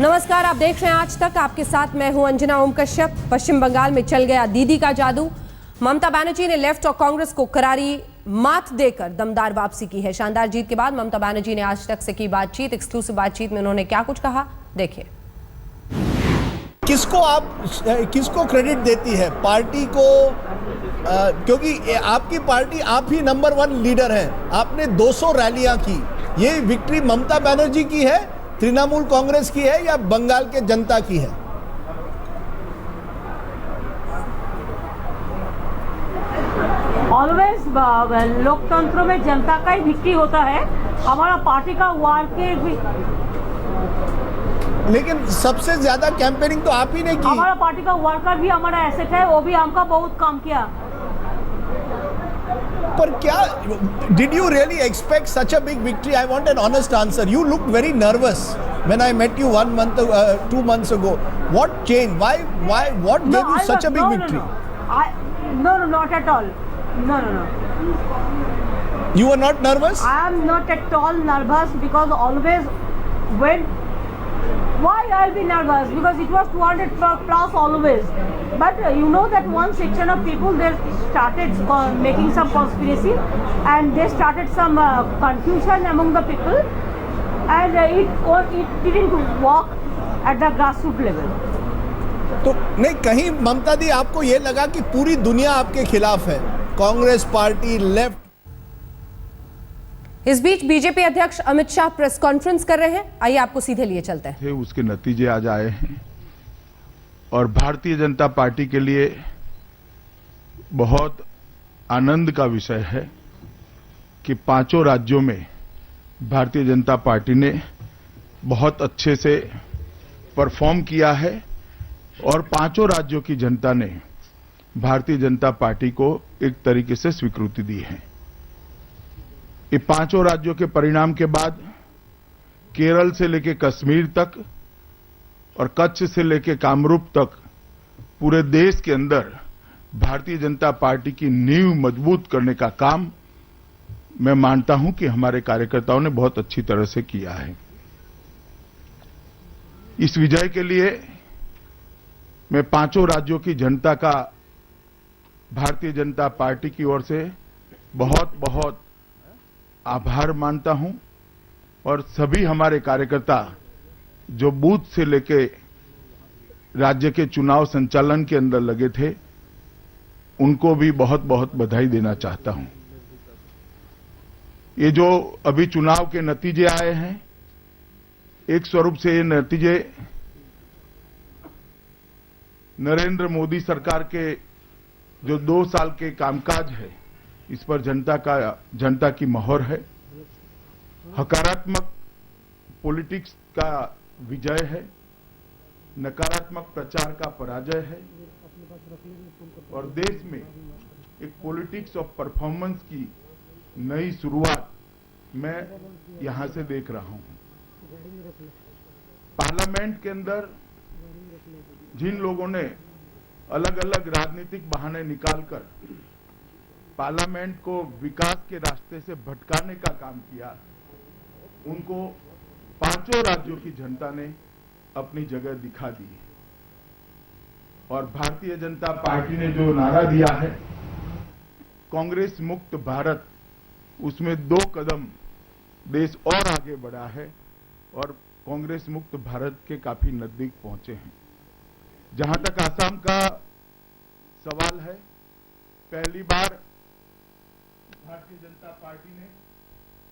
नमस्कार, आप देख रहे हैं आज तक। आपके साथ मैं हूं अंजना ओम कश्यप। पश्चिम बंगाल में चल गया दीदी का जादू। ममता बनर्जी ने लेफ्ट और कांग्रेस को करारी मात देकर दमदार वापसी की है। शानदार जीत के बाद ममता बनर्जी ने आज तक से की बातचीत। एक्सक्लूसिव बातचीत में उन्होंने क्या कुछ कहा, देखिए। किसको क्रेडिट देती है? पार्टी को, क्योंकि आपकी पार्टी, आप ही नंबर 1 लीडर हैं। आपने 200 रैलियां की। ये विक्ट्री ममता बनर्जी की है, तृणमूल कांग्रेस की है या बंगाल के जनता की है? ऑलवेज लोकतंत्र में जनता का ही विक्ट्री होता है। हमारा पार्टी का वार के लेकिन सबसे ज्यादा कैंपेनिंग तो आप ही ने की। हमारा पार्टी का वर्कर भी हमारा एसेट है, वो भी हमका बहुत काम किया। पर क्या, did you really expect such a big victory? I want an honest answer. You looked very nervous when I met you 1 month, 2 months ago. What changed? Why? What gave you such a big victory? No, not at all. No. You were not nervous? I am not at all nervous because always when. Why I'll be nervous? Because it was 200 plus always. But you know that one section of people, they started making some conspiracy and they started some confusion among the people, and it didn't work at the grassroots level. तो नहीं, कहीं ममता दी आपको ये लगा कि पूरी दुनिया आपके खिलाफ है, कांग्रेस पार्टी, लेफ्ट? इस बीच बीजेपी अध्यक्ष अमित शाह प्रेस कॉन्फ्रेंस कर रहे हैं। आइए आपको सीधे लिए चलते हैं। उसके नतीजे आज आए हैं और भारतीय जनता पार्टी के लिए बहुत आनंद का विषय है कि 5 राज्यों में भारतीय जनता पार्टी ने बहुत अच्छे से परफॉर्म किया है और 5 राज्यों की जनता ने भारतीय जनता पार्टी को एक तरीके से स्वीकृति दी है। ये 5 राज्यों के परिणाम के बाद केरल से लेकर कश्मीर तक और कच्छ से लेकर कामरूप तक पूरे देश के अंदर भारतीय जनता पार्टी की नींव मजबूत करने का काम मैं मानता हूं कि हमारे कार्यकर्ताओं ने बहुत अच्छी तरह से किया है। इस विजय के लिए मैं 5 राज्यों की जनता का भारतीय जनता पार्टी की ओर से बहुत बहुत आभार मानता हूं और सभी हमारे कार्यकर्ता जो बूथ से लेके राज्य के चुनाव संचालन के अंदर लगे थे, उनको भी बहुत बहुत बधाई देना चाहता हूं। ये जो अभी चुनाव के नतीजे आए हैं, एक स्वरूप से ये नतीजे नरेंद्र मोदी सरकार के जो 2 साल के कामकाज है, इस पर जनता की मोहर है। सकारात्मक पॉलिटिक्स का विजय है, नकारात्मक प्रचार का पराजय है और देश में एक पॉलिटिक्स ऑफ परफॉर्मेंस की नई शुरुआत मैं यहां से देख रहा हूं। पार्लियामेंट के अंदर जिन लोगों ने अलग अलग राजनीतिक बहाने निकालकर पार्लियामेंट को विकास के रास्ते से भटकाने का काम किया, उनको 5 राज्यों की जनता ने अपनी जगह दिखा दी और भारतीय जनता पार्टी ने जो नारा दिया है, कांग्रेस मुक्त भारत, उसमें 2 कदम देश और आगे बढ़ा है और कांग्रेस मुक्त भारत के काफी नजदीक पहुंचे हैं। जहां तक आसाम का सवाल है, पहली बार भारतीय जनता पार्टी ने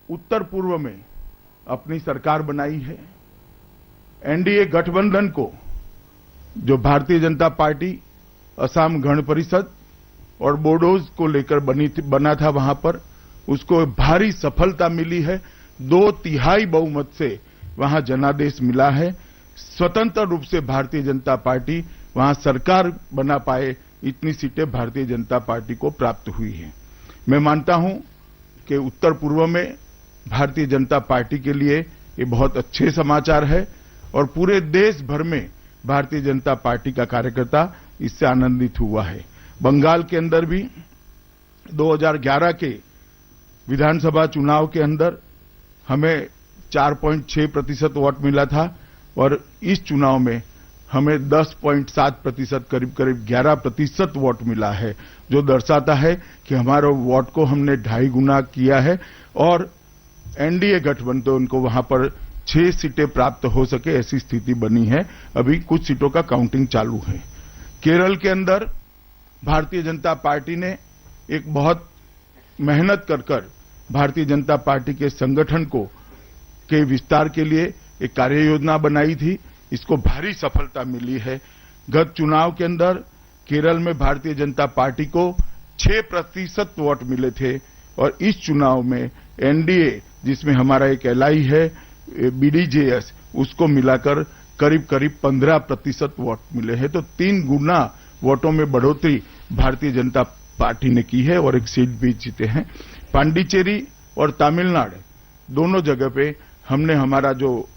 उत्तर पूर्व में अपनी सरकार बनाई है। एनडीए गठबंधन को, जो भारतीय जनता पार्टी असम गण परिषद और बोडोज को लेकर बना था, वहां पर उसको भारी सफलता मिली है। 2/3 बहुमत से वहां जनादेश मिला है। स्वतंत्र रूप से भारतीय जनता पार्टी वहां सरकार बना पाए, इतनी सीटें भारतीय जनता पार्टी को प्राप्त हुई है। मैं मानता हूं कि उत्तर पूर्व में भारतीय जनता पार्टी के लिए ये बहुत अच्छे समाचार है और पूरे देश भर में भारतीय जनता पार्टी का कार्यकर्ता इससे आनंदित हुआ है। बंगाल के अंदर भी 2011 के विधानसभा चुनाव के अंदर हमें 4.6% वोट मिला था। और इस चुनाव में हमें 10.7% करीब 11% वोट मिला है, जो दर्शाता है कि हमारे वोट को हमने 2.5 गुना किया है और एनडीए गठबंधन को वहां पर 6 सीटें प्राप्त हो सके ऐसी स्थिति बनी है। अभी कुछ सीटों का काउंटिंग चालू है। केरल के अंदर भारतीय जनता पार्टी ने एक बहुत मेहनत कर भारतीय जनता पार्टी के संगठन के विस्तार के लिए एक कार्य योजना बनाई थी। इसको भारी सफलता मिली है। गत चुनाव के अंदर केरल में भारतीय जनता पार्टी को 6% वोट मिले थे और इस चुनाव में एनडीए, जिसमें हमारा एक एलआई है बीडीजेएस, उसको मिलाकर करीब 15% वोट मिले हैं। तो 3 गुना वोटों में बढ़ोतरी भारतीय जनता पार्टी ने की है और एक सीट भी जीते हैं। पांडिचेरी और तमिलनाडु दोनों जगह पे हमने हमारा जो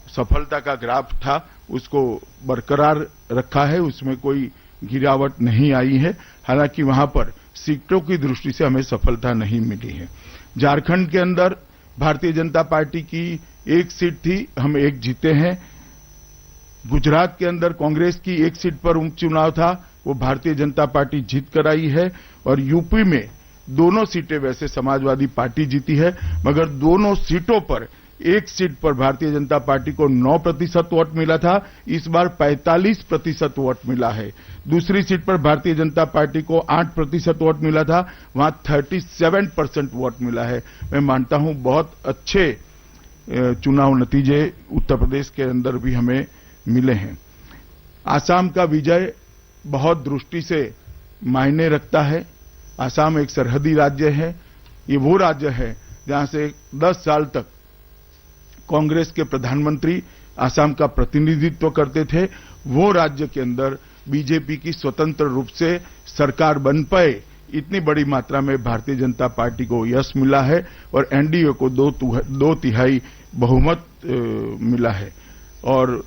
सफलता का ग्राफ था उसको बरकरार रखा है, उसमें कोई गिरावट नहीं आई है। हालांकि वहां पर सीटों की दृष्टि से हमें सफलता नहीं मिली है। झारखंड के अंदर भारतीय जनता पार्टी की 1 सीट थी, हम 1 जीते हैं। गुजरात के अंदर कांग्रेस की 1 सीट पर उपचुनाव था, वो भारतीय जनता पार्टी जीत कर आई है। और यूपी में दोनों सीटें वैसे समाजवादी पार्टी जीती है, मगर दोनों सीटों पर 1 सीट पर भारतीय जनता पार्टी को 9% वोट मिला था, इस बार 45% वोट मिला है। दूसरी सीट पर भारतीय जनता पार्टी को 8% वोट मिला था, वहां 37% वोट मिला है। मैं मानता हूं बहुत अच्छे चुनाव नतीजे उत्तर प्रदेश के अंदर भी हमें मिले हैं। आसाम का विजय बहुत दृष्टि से मायने रखता है। आसाम एक सरहदी राज्य है। ये वो राज्य है जहां से 10 साल तक कांग्रेस के प्रधानमंत्री आसाम का प्रतिनिधित्व करते थे। वो राज्य के अंदर बीजेपी की स्वतंत्र रूप से सरकार बन पाए, इतनी बड़ी मात्रा में भारतीय जनता पार्टी को यश मिला है और एनडीए को 2/3 बहुमत मिला है। और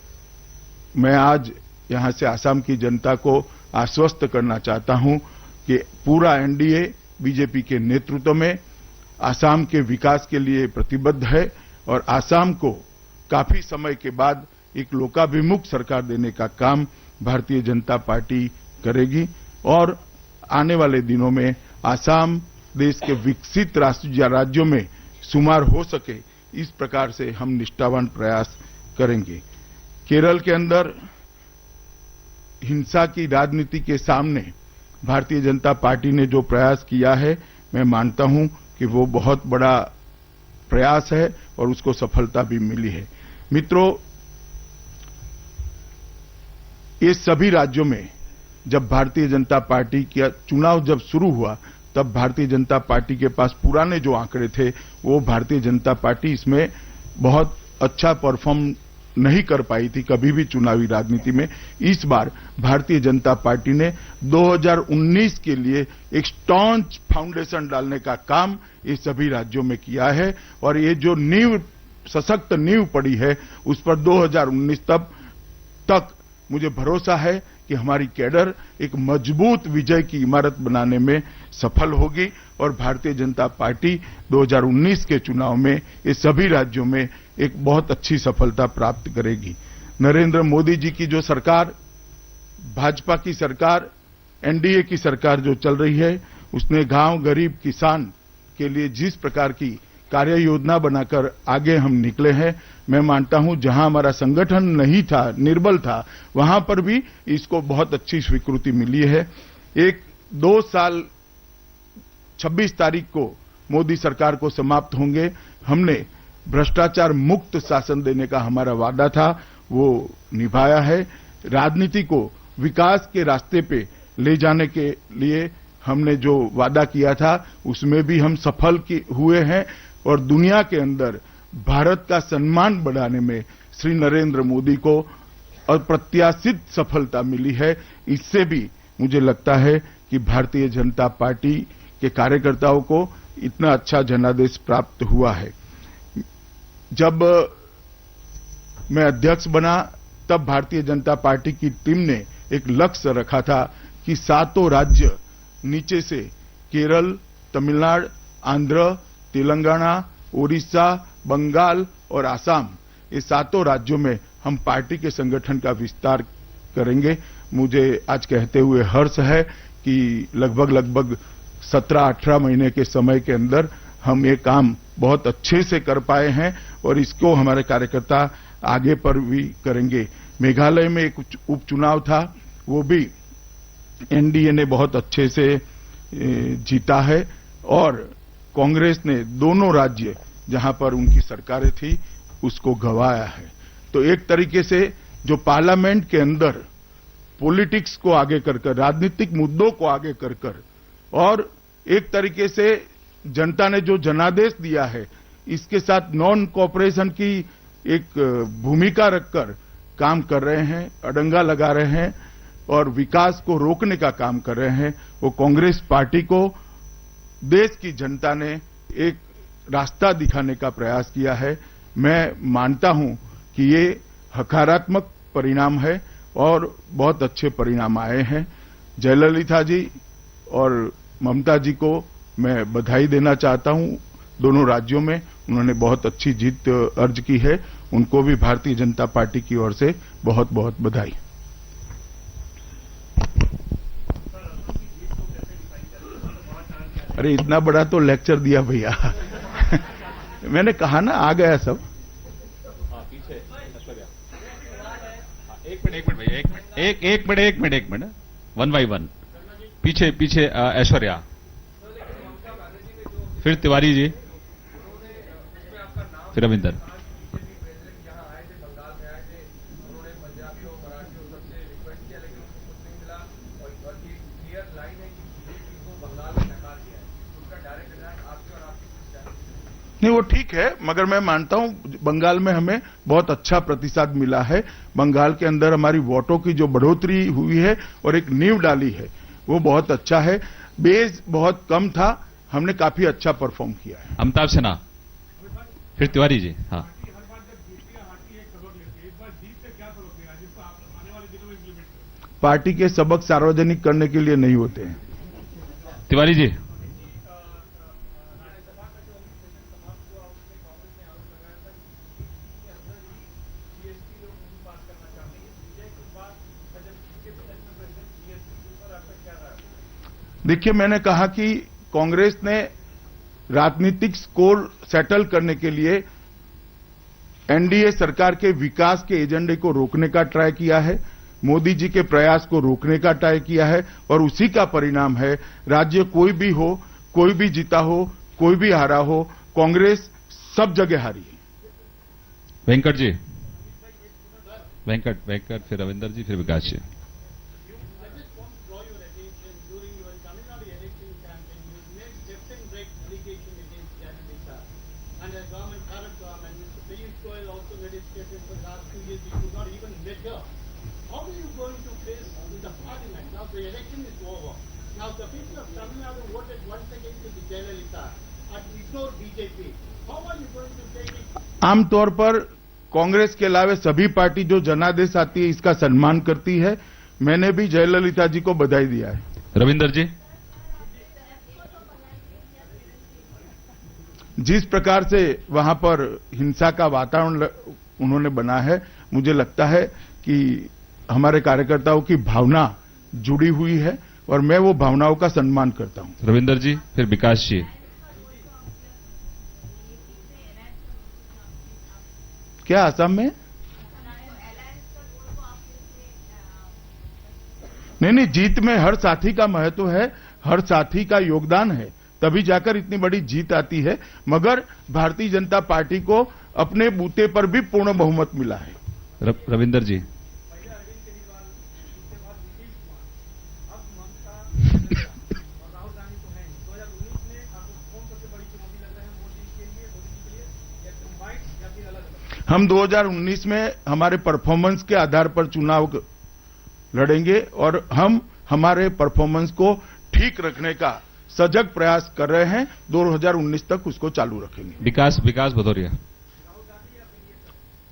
मैं आज यहां से आसाम की जनता को आश्वस्त करना चाहता हूं कि पूरा एनडीए बीजेपी के नेतृत्व में आसाम के विकास के लिए प्रतिबद्ध है और आसाम को काफी समय के बाद एक लोकाभिमुख सरकार देने का काम भारतीय जनता पार्टी करेगी और आने वाले दिनों में आसाम देश के विकसित राज्यों में शुमार हो सके, इस प्रकार से हम निष्ठावान प्रयास करेंगे। केरल के अंदर हिंसा की राजनीति के सामने भारतीय जनता पार्टी ने जो प्रयास किया है, मैं मानता हूं कि वो बहुत बड़ा प्रयास है और उसको सफलता भी मिली है। मित्रों, ये सभी राज्यों में जब भारतीय जनता पार्टी का चुनाव जब शुरू हुआ, तब भारतीय जनता पार्टी के पास पुराने जो आंकड़े थे, वो भारतीय जनता पार्टी इसमें बहुत अच्छा परफॉर्म नहीं कर पाई थी कभी भी चुनावी राजनीति में। इस बार भारतीय जनता पार्टी ने 2019 के लिए एक स्ट्रॉन्ग फाउंडेशन डालने का काम ये सभी राज्यों में किया है और ये जो सशक्त नींव पड़ी है, उस पर 2019 तक मुझे भरोसा है कि हमारी कैडर एक मजबूत विजय की इमारत बनाने में सफल होगी और भारतीय जनता पार्टी 2019 के चुनाव में ये सभी राज्यों में एक बहुत अच्छी सफलता प्राप्त करेगी। नरेंद्र मोदी जी की जो सरकार, भाजपा की सरकार, एनडीए की सरकार जो चल रही है, उसने गांव, गरीब, किसान के लिए जिस प्रकार की कार्य योजना बनाकर आगे हम निकले हैं, मैं मानता हूं जहां हमारा संगठन नहीं था, निर्बल था, वहां पर भी इसको बहुत अच्छी स्वीकृति मिली है। 2 साल 26 तारीख को मोदी सरकार को समाप्त होंगे। हमने भ्रष्टाचार मुक्त शासन देने का हमारा वादा था, वो निभाया है। राजनीति को विकास के रास्ते पे ले जाने के लिए हमने जो वादा किया था, उसमें भी हम सफल हुए हैं और दुनिया के अंदर भारत का सम्मान बढ़ाने में श्री नरेंद्र मोदी को अप्रत्याशित सफलता मिली है। इससे भी मुझे लगता है कि भारतीय जनता पार्टी के कार्यकर्ताओं को इतना अच्छा जनादेश प्राप्त हुआ है। जब मैं अध्यक्ष बना, तब भारतीय जनता पार्टी की टीम ने एक लक्ष्य रखा था कि 7 राज्य नीचे से केरल, तमिलनाडु, आंध्र, तेलंगाना, ओडिशा, बंगाल और आसाम, ये 7 राज्यों में हम पार्टी के संगठन का विस्तार करेंगे। मुझे आज कहते हुए हर्ष है कि लगभग 17-18 महीने के समय के अंदर हम ये काम बहुत अच्छे से कर पाए हैं और इसको हमारे कार्यकर्ता आगे पर भी करेंगे। मेघालय में एक उपचुनाव था, वो भी एनडीए ने बहुत अच्छे से जीता है और कांग्रेस ने दोनों राज्य जहां पर उनकी सरकारें थी उसको गंवाया है। तो एक तरीके से जो पार्लियामेंट के अंदर पॉलिटिक्स को आगे कर राजनीतिक मुद्दों को आगे कर और एक तरीके से जनता ने जो जनादेश दिया है इसके साथ नॉन कोऑपरेशन की एक भूमिका रखकर काम कर रहे हैं, अड़ंगा लगा रहे हैं और विकास को रोकने का काम कर रहे हैं। वो कांग्रेस पार्टी को देश की जनता ने एक रास्ता दिखाने का प्रयास किया है। मैं मानता हूं कि ये हकारात्मक परिणाम है और बहुत अच्छे परिणाम आए हैं। जयललिता जी और ममता जी को मैं बधाई देना चाहता हूं। दोनों राज्यों में उन्होंने बहुत अच्छी जीत अर्ज की है। उनको भी भारतीय जनता पार्टी की ओर से बहुत बहुत बधाई। अरे इतना बड़ा तो लेक्चर दिया भैया। मैंने कहा ना आ गया सब। पीछे ऐश्वर्या। एक मिनट 1 by 1 पीछे ऐश्वर्या, फिर तिवारी जी, फिर रविंदर। नहीं वो ठीक है, मगर मैं मानता हूं बंगाल में हमें बहुत अच्छा प्रतिसाद मिला है। बंगाल के अंदर हमारी वोटों की जो बढ़ोतरी हुई है और एक नींव डाली है वो बहुत अच्छा है। बेस बहुत कम था, हमने काफी अच्छा परफॉर्म किया है। अमिताभ सिन्हा, फिर तिवारी जी। हाँ, पार्टी के सबक सार्वजनिक करने के लिए नहीं होते हैं। तिवारी जी। देखिए मैंने कहा कि कांग्रेस ने राजनीतिक स्कोर सेटल करने के लिए एनडीए सरकार के विकास के एजेंडे को रोकने का ट्राई किया है, मोदी जी के प्रयास को रोकने का ट्राई किया है और उसी का परिणाम है राज्य कोई भी हो, कोई भी जीता हो, कोई भी हारा हो, कांग्रेस सब जगह हारी है। वेंकट जी, वेंकट फिर रविंदर जी, फिर विकास जी। How are you going to face in the parliament? Now the election is over. Now the people of Tamil Nadu voted once again to the Jayalalitha and ignored BJP. How are you going to take it? आमतौर पर कांग्रेस के अलावा सभी party जो जनादेश आती है इसका सम्मान करती है। मैंने भी जयललिता जी को बधाई दिया है। रविंदर जी। जिस प्रकार से वहां पर हिंसा का वातावरण उन्होंने बना है, मुझे लगता है कि हमारे कार्यकर्ताओं की भावना जुड़ी हुई है और मैं वो भावनाओं का सम्मान करता हूं। रविंदर जी, फिर विकास जी। क्या असम में? नहीं, जीत में हर साथी का महत्व है, हर साथी का योगदान है, तभी जाकर इतनी बड़ी जीत आती है। मगर भारतीय जनता पार्टी को अपने बूते पर भी पूर्ण बहुमत मिला है। रविंदर जी। हम 2019 में हमारे परफॉर्मेंस के आधार पर चुनाव लड़ेंगे और हम हमारे परफॉर्मेंस को ठीक रखने का सजग प्रयास कर रहे हैं। 2019 तक उसको चालू रखेंगे। विकास भदौरिया।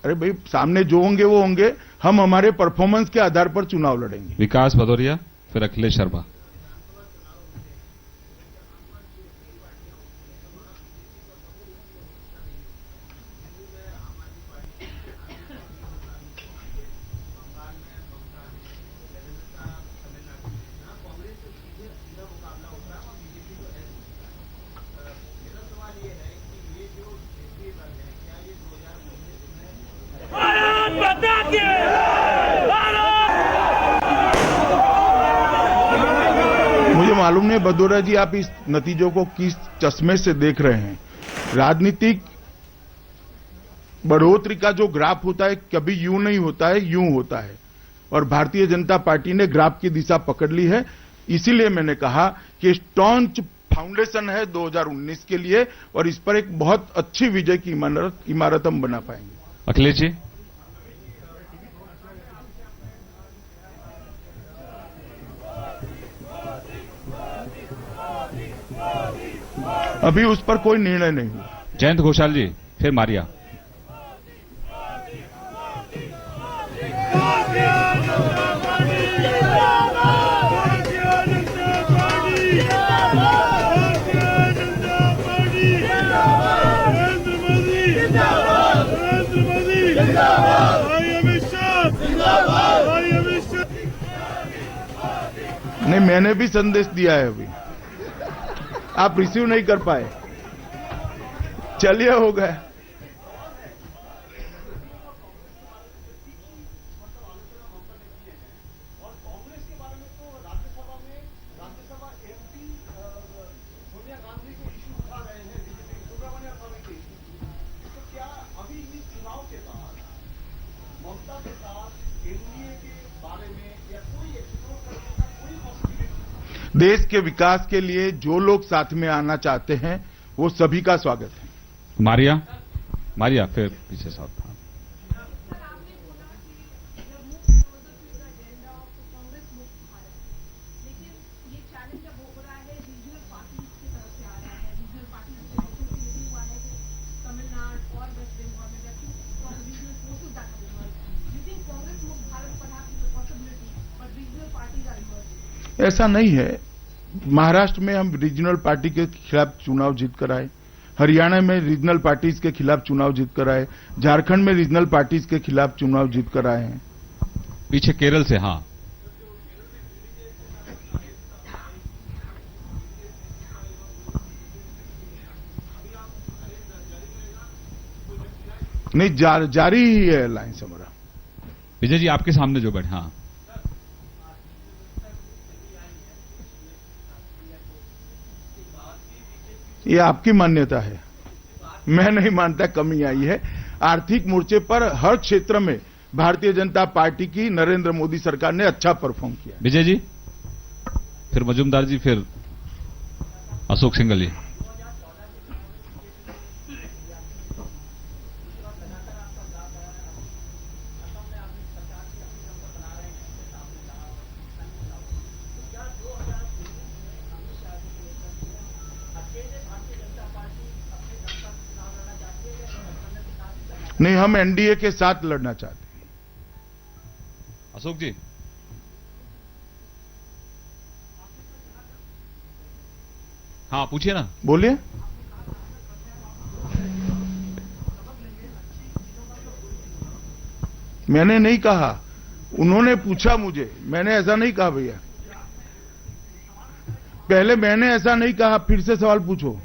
अरे भाई, सामने जो होंगे वो होंगे, हम हमारे परफॉर्मेंस के आधार पर चुनाव लड़ेंगे। विकास भदौरिया, फिर अखिलेश शर्मा। मुझे मालूम नहीं बदौरा जी आप इस नतीजों को किस चश्मे से देख रहे हैं। राजनीतिक बढ़ोतरी का जो ग्राफ होता है कभी यूं नहीं होता है, यूं होता है, और भारतीय जनता पार्टी ने ग्राफ की दिशा पकड़ ली है। इसीलिए मैंने कहा कि स्टॉन्च फाउंडेशन है 2019 के लिए, और इस पर एक बहुत अच्छी विजय की इमारत हम बना पाएंगे। अखिलेश जी, अभी उस पर कोई निर्णय नहीं हुआ। जयंत घोषाल जी, फिर मारिया। नहीं, मैंने भी संदेश दिया है, अभी आप रिसीव नहीं कर पाए। चलिए, हो गया। देश के विकास के लिए जो लोग साथ में आना चाहते हैं वो सभी का स्वागत है। मारिया, मारिया, फिर पीछे साथ। ऐसा नहीं है। महाराष्ट्र में हम रीजनल पार्टी के खिलाफ चुनाव जीत कर आए, हरियाणा में रीजनल पार्टीज के खिलाफ चुनाव जीत कर आए, झारखंड में रीजनल पार्टीज के खिलाफ चुनाव जीत कर आए हैं। पीछे केरल से, हाँ। नहीं, जारी ही है अलायंस हमारा। विजय जी, आपके सामने जो बैठे, हाँ। ये आपकी मान्यता है, मैं नहीं मानता कमी आई है। आर्थिक मोर्चे पर हर क्षेत्र में भारतीय जनता पार्टी की नरेंद्र मोदी सरकार ने अच्छा परफॉर्म किया। विजय जी, फिर मजूमदार जी, फिर अशोक सिंघल जी। नहीं, हम एनडीए के साथ लड़ना चाहते हैं। अशोक जी, हाँ, पूछिए ना। बोलिए। मैंने नहीं कहा, उन्होंने पूछा मुझे, मैंने ऐसा नहीं कहा भैया। पहले मैंने ऐसा नहीं कहा, फिर से सवाल पूछो।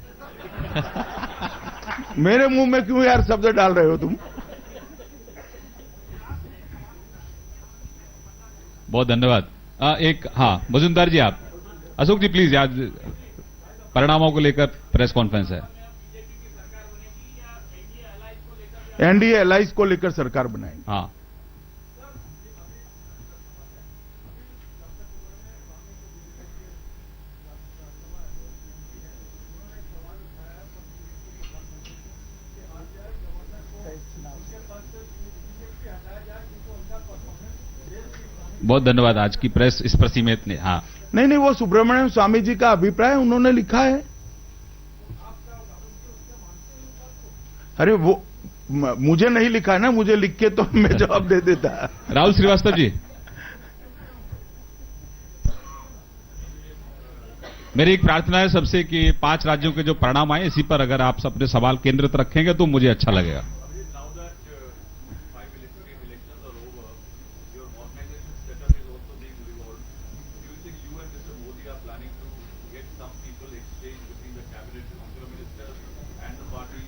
मेरे मुंह में क्यों यार शब्द डाल रहे हो तुम? बहुत धन्यवाद। हाँ, मजूमदार जी, आप। अशोक जी प्लीज, आज परिणामों को लेकर प्रेस कॉन्फ्रेंस है। एनडीए एलाइज को लेकर सरकार बनाएंगे। हाँ, बहुत धन्यवाद। आज की प्रेस इस पर सीमित नहीं। हाँ, नहीं, वो सुब्रमण्यम स्वामी जी का अभिप्राय उन्होंने लिखा है। अरे वो मुझे नहीं लिखा है ना, मुझे लिख के तो मैं जवाब दे देता। राहुल श्रीवास्तव जी, मेरी एक प्रार्थना है सबसे कि 5 राज्यों के जो परिणाम आए इसी पर अगर आप अपने सवाल केंद्रित रखेंगे तो मुझे अच्छा लगेगा।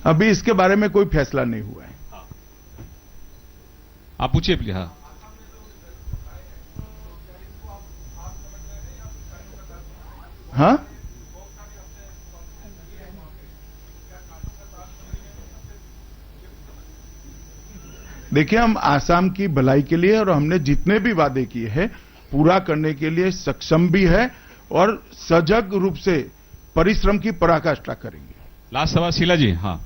अभी इसके बारे में कोई फैसला नहीं हुआ है। आप पूछिए प्लीज। हाँ, हाँ, देखिए, हम आसाम की भलाई के लिए और हमने जितने भी वादे किए हैं पूरा करने के लिए सक्षम भी है और सजग रूप से परिश्रम की पराकाष्ठा करेंगे। लास्ट सवाल शीला जी। हाँ,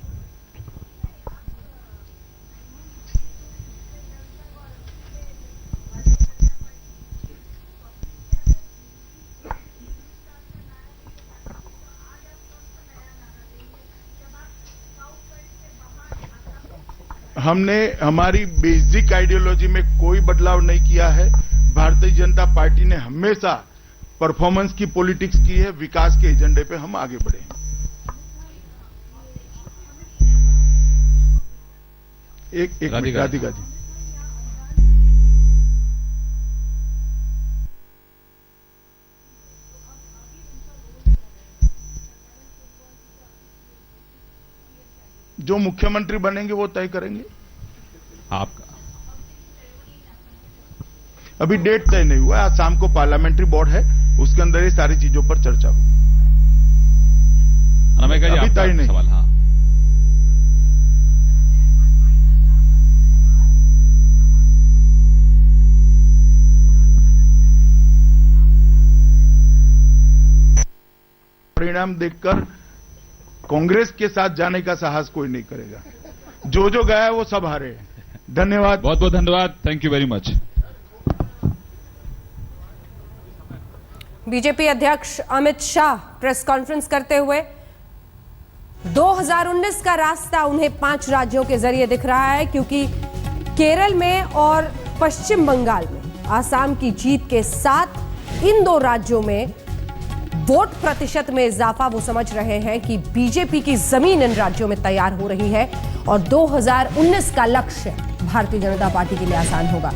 हमने हमारी बेसिक आइडियोलॉजी में कोई बदलाव नहीं किया है। भारतीय जनता पार्टी ने हमेशा परफॉर्मेंस की पॉलिटिक्स की है, विकास के एजेंडे पे हम आगे बढ़े हैं। एक मिनट राधिका जी। जो मुख्यमंत्री बनेंगे वो तय करेंगे। आपका अभी डेट तय नहीं हुआ है। आज शाम को पार्लियामेंट्री बोर्ड है, उसके अंदर ये सारी चीजों पर चर्चा होगी। अनामिका जी, अभी आपका तय नहीं। सवाल। हाँ, परिणाम देखकर कांग्रेस के साथ जाने का साहस कोई नहीं करेगा। जो जो गया है वो सब हारे हैं। धन्यवाद, बहुत बहुत धन्यवाद। Thank you very much. BJP अध्यक्ष अमित शाह प्रेस कॉन्फ्रेंस करते हुए 2019 का रास्ता उन्हें 5 राज्यों के जरिए दिख रहा है, क्योंकि केरल में और पश्चिम बंगाल में आसाम की जीत के साथ इन 2 राज्यों में वोट प्रतिशत में इजाफा वो समझ रहे हैं कि बीजेपी की जमीन इन राज्यों में तैयार हो रही है और 2019 का लक्ष्य भारतीय जनता पार्टी के लिए आसान होगा।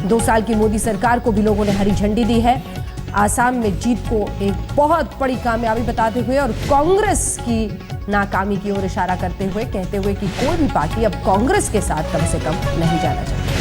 2 साल की मोदी सरकार को भी लोगों ने हरी झंडी दी है आसाम में जीत को एक बहुत बड़ी कामयाबी बताते हुए और कांग्रेस की नाकामी की ओर इशारा करते हुए, कहते हुए कि कोई भी पार्टी अब कांग्रेस के साथ कम से कम नहीं जाना चाहिए।